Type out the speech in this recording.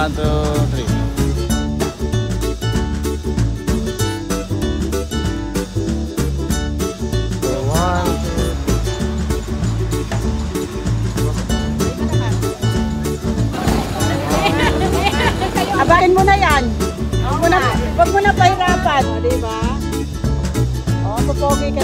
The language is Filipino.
1, 2, 3. Abahin mo na yan. Huwag mo na pahirapan. O, diba? O, pupogi ka.